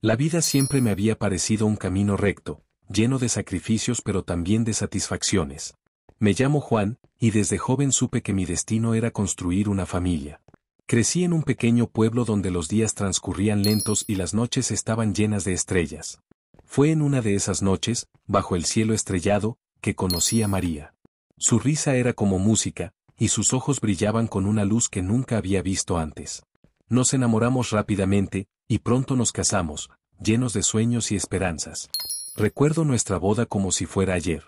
La vida siempre me había parecido un camino recto, lleno de sacrificios pero también de satisfacciones. Me llamo Juan, y desde joven supe que mi destino era construir una familia. Crecí en un pequeño pueblo donde los días transcurrían lentos y las noches estaban llenas de estrellas. Fue en una de esas noches, bajo el cielo estrellado, que conocí a María. Su risa era como música, y sus ojos brillaban con una luz que nunca había visto antes. Nos enamoramos rápidamente, y pronto nos casamos, llenos de sueños y esperanzas. Recuerdo nuestra boda como si fuera ayer.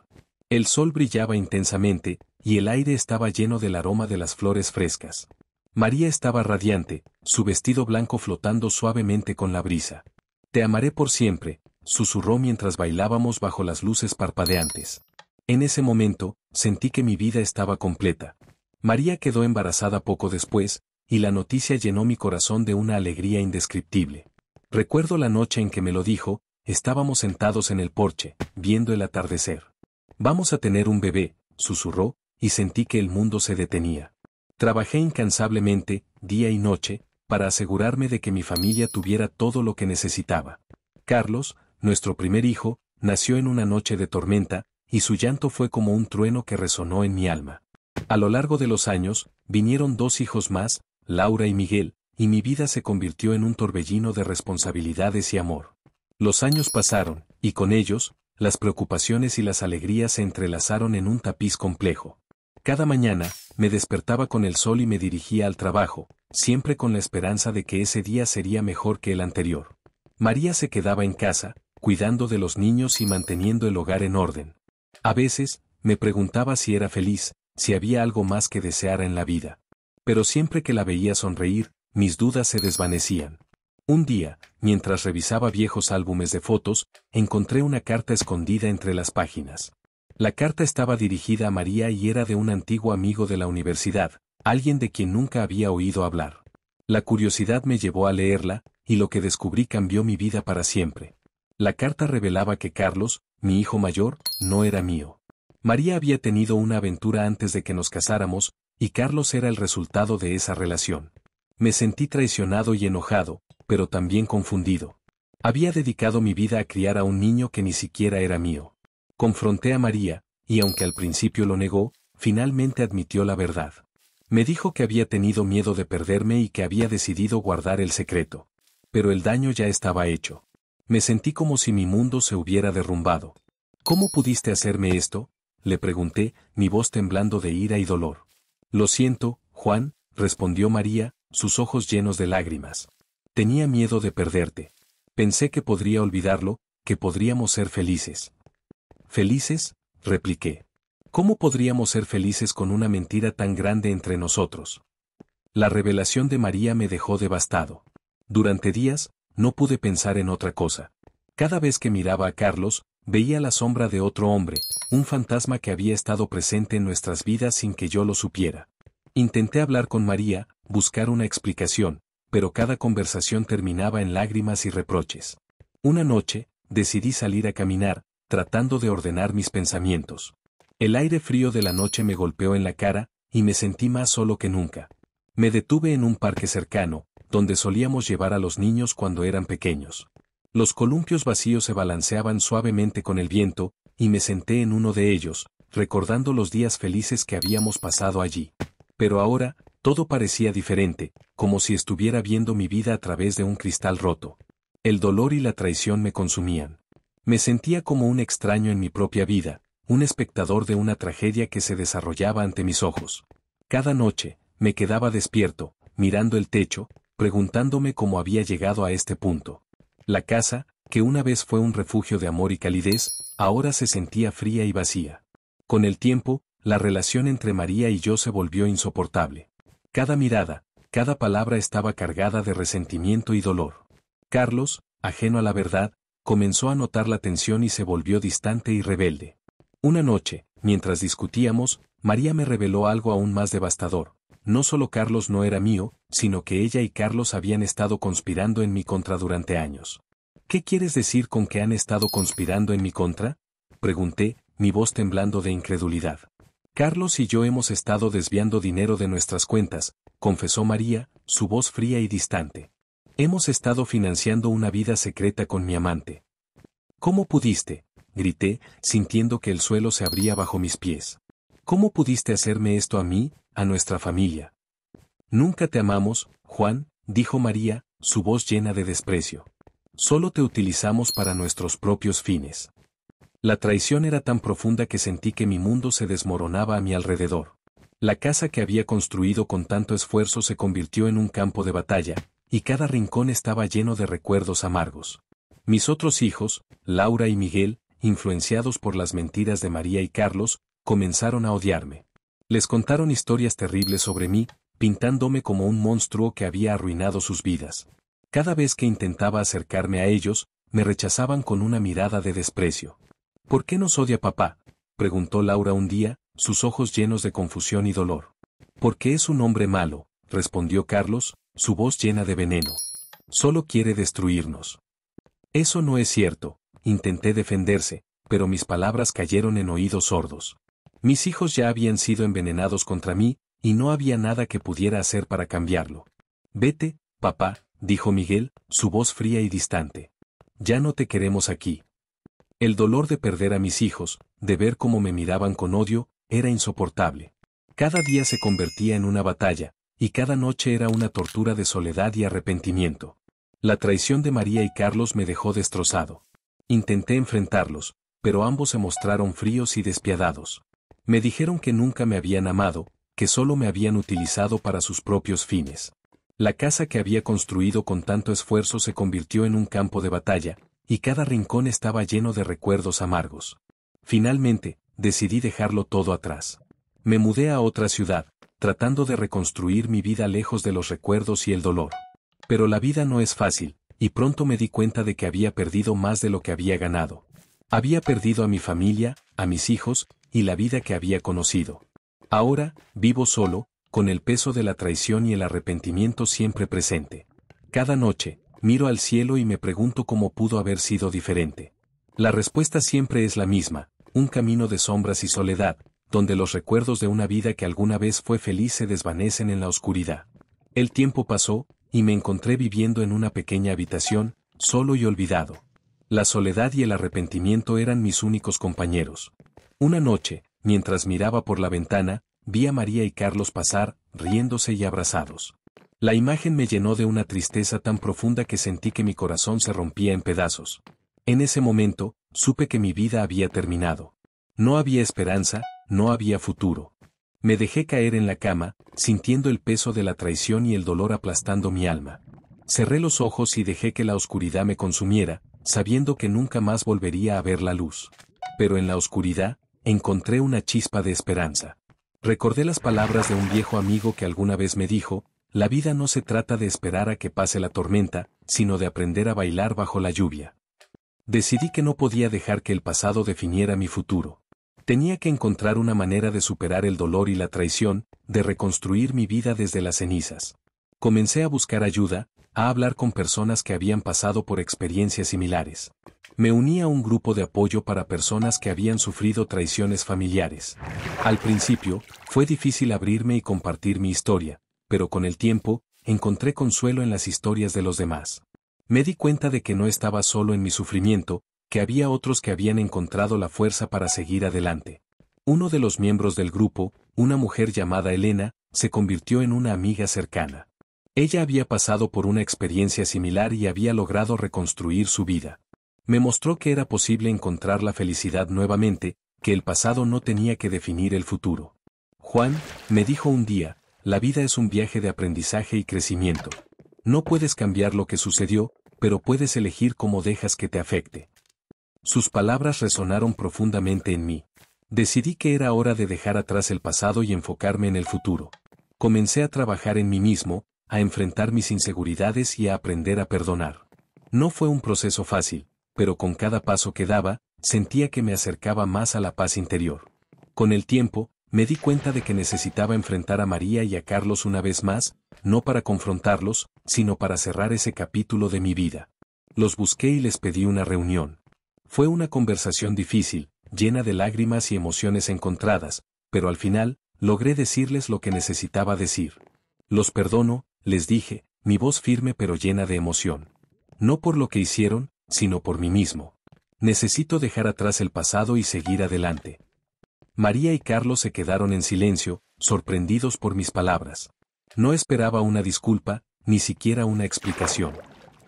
El sol brillaba intensamente, y el aire estaba lleno del aroma de las flores frescas. María estaba radiante, su vestido blanco flotando suavemente con la brisa. Te amaré por siempre, susurró mientras bailábamos bajo las luces parpadeantes. En ese momento, sentí que mi vida estaba completa. María quedó embarazada poco después, y la noticia llenó mi corazón de una alegría indescriptible. Recuerdo la noche en que me lo dijo, estábamos sentados en el porche, viendo el atardecer. Vamos a tener un bebé, susurró, y sentí que el mundo se detenía. Trabajé incansablemente, día y noche, para asegurarme de que mi familia tuviera todo lo que necesitaba. Carlos, nuestro primer hijo, nació en una noche de tormenta, y su llanto fue como un trueno que resonó en mi alma. A lo largo de los años, vinieron 2 hijos más, Laura y Miguel, y mi vida se convirtió en un torbellino de responsabilidades y amor. Los años pasaron, y con ellos, las preocupaciones y las alegrías se entrelazaron en un tapiz complejo. Cada mañana, me despertaba con el sol y me dirigía al trabajo, siempre con la esperanza de que ese día sería mejor que el anterior. María se quedaba en casa, cuidando de los niños y manteniendo el hogar en orden. A veces, me preguntaba si era feliz, si había algo más que deseara en la vida. Pero siempre que la veía sonreír, mis dudas se desvanecían. Un día, mientras revisaba viejos álbumes de fotos, encontré una carta escondida entre las páginas. La carta estaba dirigida a María y era de un antiguo amigo de la universidad, alguien de quien nunca había oído hablar. La curiosidad me llevó a leerla, y lo que descubrí cambió mi vida para siempre. La carta revelaba que Carlos, mi hijo mayor, no era mío. María había tenido una aventura antes de que nos casáramos, y Carlos era el resultado de esa relación. Me sentí traicionado y enojado, pero también confundido. Había dedicado mi vida a criar a un niño que ni siquiera era mío. Confronté a María, y aunque al principio lo negó, finalmente admitió la verdad. Me dijo que había tenido miedo de perderme y que había decidido guardar el secreto. Pero el daño ya estaba hecho. Me sentí como si mi mundo se hubiera derrumbado. ¿Cómo pudiste hacerme esto?, le pregunté, mi voz temblando de ira y dolor. Lo siento, Juan, respondió María, sus ojos llenos de lágrimas. Tenía miedo de perderte. Pensé que podría olvidarlo, que podríamos ser felices. ¿Felices?, repliqué. ¿Cómo podríamos ser felices con una mentira tan grande entre nosotros? La revelación de María me dejó devastado. Durante días, no pude pensar en otra cosa. Cada vez que miraba a Carlos, veía la sombra de otro hombre, un fantasma que había estado presente en nuestras vidas sin que yo lo supiera. Intenté hablar con María, buscar una explicación, pero cada conversación terminaba en lágrimas y reproches. Una noche, decidí salir a caminar, tratando de ordenar mis pensamientos. El aire frío de la noche me golpeó en la cara, y me sentí más solo que nunca. Me detuve en un parque cercano, donde solíamos llevar a los niños cuando eran pequeños. Los columpios vacíos se balanceaban suavemente con el viento, y me senté en uno de ellos, recordando los días felices que habíamos pasado allí. Pero ahora, todo parecía diferente, como si estuviera viendo mi vida a través de un cristal roto. El dolor y la traición me consumían. Me sentía como un extraño en mi propia vida, un espectador de una tragedia que se desarrollaba ante mis ojos. Cada noche, me quedaba despierto, mirando el techo, preguntándome cómo había llegado a este punto. La casa, que una vez fue un refugio de amor y calidez, ahora se sentía fría y vacía. Con el tiempo, la relación entre María y yo se volvió insoportable. Cada mirada, cada palabra estaba cargada de resentimiento y dolor. Carlos, ajeno a la verdad, comenzó a notar la tensión y se volvió distante y rebelde. Una noche, mientras discutíamos, María me reveló algo aún más devastador. No solo Carlos no era mío, sino que ella y Carlos habían estado conspirando en mi contra durante años. ¿Qué quieres decir con que han estado conspirando en mi contra?, pregunté, mi voz temblando de incredulidad. Carlos y yo hemos estado desviando dinero de nuestras cuentas, confesó María, su voz fría y distante. Hemos estado financiando una vida secreta con mi amante. ¿Cómo pudiste? Grité, sintiendo que el suelo se abría bajo mis pies. ¿Cómo pudiste hacerme esto a mí, a nuestra familia? Nunca te amamos, Juan, dijo María, su voz llena de desprecio. Solo te utilizamos para nuestros propios fines. La traición era tan profunda que sentí que mi mundo se desmoronaba a mi alrededor. La casa que había construido con tanto esfuerzo se convirtió en un campo de batalla, y cada rincón estaba lleno de recuerdos amargos. Mis otros hijos, Laura y Miguel, influenciados por las mentiras de María y Carlos, comenzaron a odiarme. Les contaron historias terribles sobre mí, pintándome como un monstruo que había arruinado sus vidas. Cada vez que intentaba acercarme a ellos, me rechazaban con una mirada de desprecio. ¿Por qué nos odia papá?, preguntó Laura un día, sus ojos llenos de confusión y dolor. Porque es un hombre malo, respondió Carlos, su voz llena de veneno. Solo quiere destruirnos. Eso no es cierto, intenté defenderse, pero mis palabras cayeron en oídos sordos. Mis hijos ya habían sido envenenados contra mí, y no había nada que pudiera hacer para cambiarlo. Vete, papá, dijo Miguel, su voz fría y distante. Ya no te queremos aquí. El dolor de perder a mis hijos, de ver cómo me miraban con odio, era insoportable. Cada día se convertía en una batalla, y cada noche era una tortura de soledad y arrepentimiento. La traición de María y Carlos me dejó destrozado. Intenté enfrentarlos, pero ambos se mostraron fríos y despiadados. Me dijeron que nunca me habían amado, que solo me habían utilizado para sus propios fines. La casa que había construido con tanto esfuerzo se convirtió en un campo de batalla, y cada rincón estaba lleno de recuerdos amargos. Finalmente, decidí dejarlo todo atrás. Me mudé a otra ciudad, tratando de reconstruir mi vida lejos de los recuerdos y el dolor. Pero la vida no es fácil, y pronto me di cuenta de que había perdido más de lo que había ganado. Había perdido a mi familia, a mis hijos, y la vida que había conocido. Ahora, vivo solo, con el peso de la traición y el arrepentimiento siempre presente. Cada noche, miro al cielo y me pregunto cómo pudo haber sido diferente. La respuesta siempre es la misma, un camino de sombras y soledad, donde los recuerdos de una vida que alguna vez fue feliz se desvanecen en la oscuridad. El tiempo pasó, y me encontré viviendo en una pequeña habitación, solo y olvidado. La soledad y el arrepentimiento eran mis únicos compañeros. Una noche, mientras miraba por la ventana, vi a María y Carlos pasar, riéndose y abrazados. La imagen me llenó de una tristeza tan profunda que sentí que mi corazón se rompía en pedazos. En ese momento, supe que mi vida había terminado. No había esperanza, no había futuro. Me dejé caer en la cama, sintiendo el peso de la traición y el dolor aplastando mi alma. Cerré los ojos y dejé que la oscuridad me consumiera, sabiendo que nunca más volvería a ver la luz. Pero en la oscuridad, encontré una chispa de esperanza. Recordé las palabras de un viejo amigo que alguna vez me dijo: la vida no se trata de esperar a que pase la tormenta, sino de aprender a bailar bajo la lluvia. Decidí que no podía dejar que el pasado definiera mi futuro. Tenía que encontrar una manera de superar el dolor y la traición, de reconstruir mi vida desde las cenizas. Comencé a buscar ayuda, a hablar con personas que habían pasado por experiencias similares. Me uní a un grupo de apoyo para personas que habían sufrido traiciones familiares. Al principio, fue difícil abrirme y compartir mi historia, pero con el tiempo, encontré consuelo en las historias de los demás. Me di cuenta de que no estaba solo en mi sufrimiento, que había otros que habían encontrado la fuerza para seguir adelante. Uno de los miembros del grupo, una mujer llamada Elena, se convirtió en una amiga cercana. Ella había pasado por una experiencia similar y había logrado reconstruir su vida. Me mostró que era posible encontrar la felicidad nuevamente, que el pasado no tenía que definir el futuro. Juan, me dijo un día, la vida es un viaje de aprendizaje y crecimiento. No puedes cambiar lo que sucedió, pero puedes elegir cómo dejas que te afecte. Sus palabras resonaron profundamente en mí. Decidí que era hora de dejar atrás el pasado y enfocarme en el futuro. Comencé a trabajar en mí mismo, a enfrentar mis inseguridades y a aprender a perdonar. No fue un proceso fácil, pero con cada paso que daba, sentía que me acercaba más a la paz interior. Con el tiempo, me di cuenta de que necesitaba enfrentar a María y a Carlos una vez más, no para confrontarlos, sino para cerrar ese capítulo de mi vida. Los busqué y les pedí una reunión. Fue una conversación difícil, llena de lágrimas y emociones encontradas, pero al final, logré decirles lo que necesitaba decir. Los perdono, les dije, mi voz firme pero llena de emoción. No por lo que hicieron, sino por mí mismo. Necesito dejar atrás el pasado y seguir adelante. María y Carlos se quedaron en silencio, sorprendidos por mis palabras. No esperaba una disculpa, ni siquiera una explicación.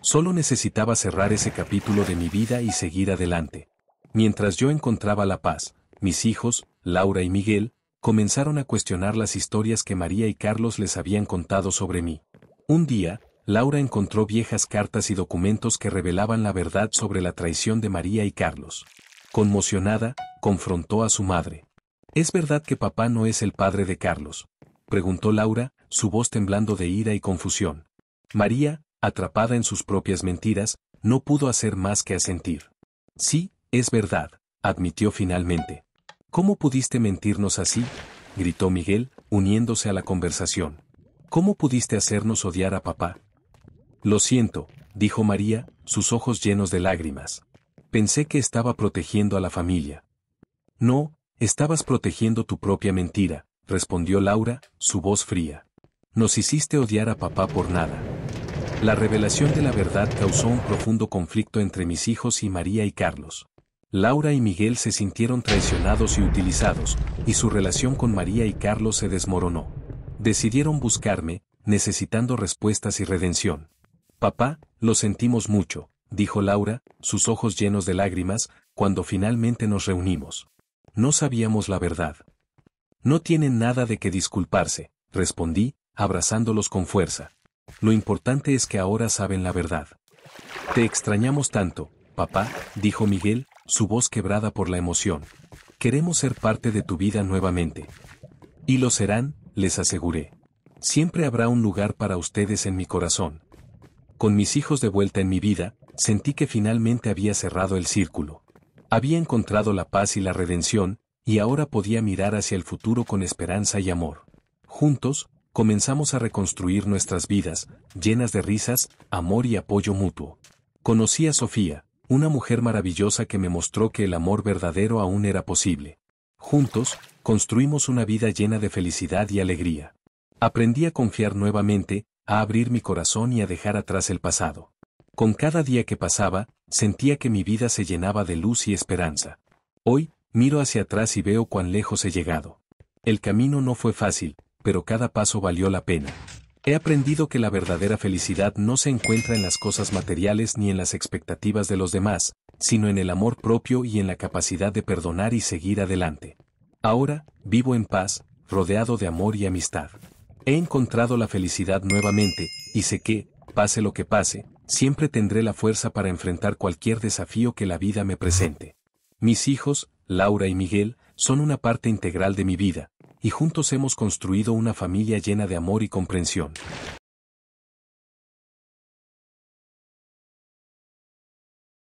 Solo necesitaba cerrar ese capítulo de mi vida y seguir adelante. Mientras yo encontraba la paz, mis hijos, Laura y Miguel, comenzaron a cuestionar las historias que María y Carlos les habían contado sobre mí. Un día, Laura encontró viejas cartas y documentos que revelaban la verdad sobre la traición de María y Carlos. Conmocionada, confrontó a su madre. ¿Es verdad que papá no es el padre de Carlos?, preguntó Laura, su voz temblando de ira y confusión. María, atrapada en sus propias mentiras, no pudo hacer más que asentir. Sí, es verdad, admitió finalmente. ¿Cómo pudiste mentirnos así?, gritó Miguel, uniéndose a la conversación. ¿Cómo pudiste hacernos odiar a papá? Lo siento, dijo María, sus ojos llenos de lágrimas. Pensé que estaba protegiendo a la familia. No, estabas protegiendo tu propia mentira, respondió Laura, su voz fría. Nos hiciste odiar a papá por nada. La revelación de la verdad causó un profundo conflicto entre mis hijos y María y Carlos. Laura y Miguel se sintieron traicionados y utilizados, y su relación con María y Carlos se desmoronó. Decidieron buscarme, necesitando respuestas y redención. Papá, lo sentimos mucho, dijo Laura, sus ojos llenos de lágrimas, cuando finalmente nos reunimos. No sabíamos la verdad. No tienen nada de qué disculparse, respondí, abrazándolos con fuerza. Lo importante es que ahora saben la verdad. Te extrañamos tanto, papá, dijo Miguel, su voz quebrada por la emoción. Queremos ser parte de tu vida nuevamente. Y lo serán, les aseguré. Siempre habrá un lugar para ustedes en mi corazón. Con mis hijos de vuelta en mi vida, sentí que finalmente había cerrado el círculo. Había encontrado la paz y la redención, y ahora podía mirar hacia el futuro con esperanza y amor. Juntos, comenzamos a reconstruir nuestras vidas, llenas de risas, amor y apoyo mutuo. Conocí a Sofía, una mujer maravillosa que me mostró que el amor verdadero aún era posible. Juntos, construimos una vida llena de felicidad y alegría. Aprendí a confiar nuevamente, a abrir mi corazón y a dejar atrás el pasado. Con cada día que pasaba, sentía que mi vida se llenaba de luz y esperanza. Hoy, miro hacia atrás y veo cuán lejos he llegado. El camino no fue fácil, pero cada paso valió la pena. He aprendido que la verdadera felicidad no se encuentra en las cosas materiales ni en las expectativas de los demás, sino en el amor propio y en la capacidad de perdonar y seguir adelante. Ahora, vivo en paz, rodeado de amor y amistad. He encontrado la felicidad nuevamente, y sé que, pase lo que pase, siempre tendré la fuerza para enfrentar cualquier desafío que la vida me presente. Mis hijos, Laura y Miguel, son una parte integral de mi vida, y juntos hemos construido una familia llena de amor y comprensión.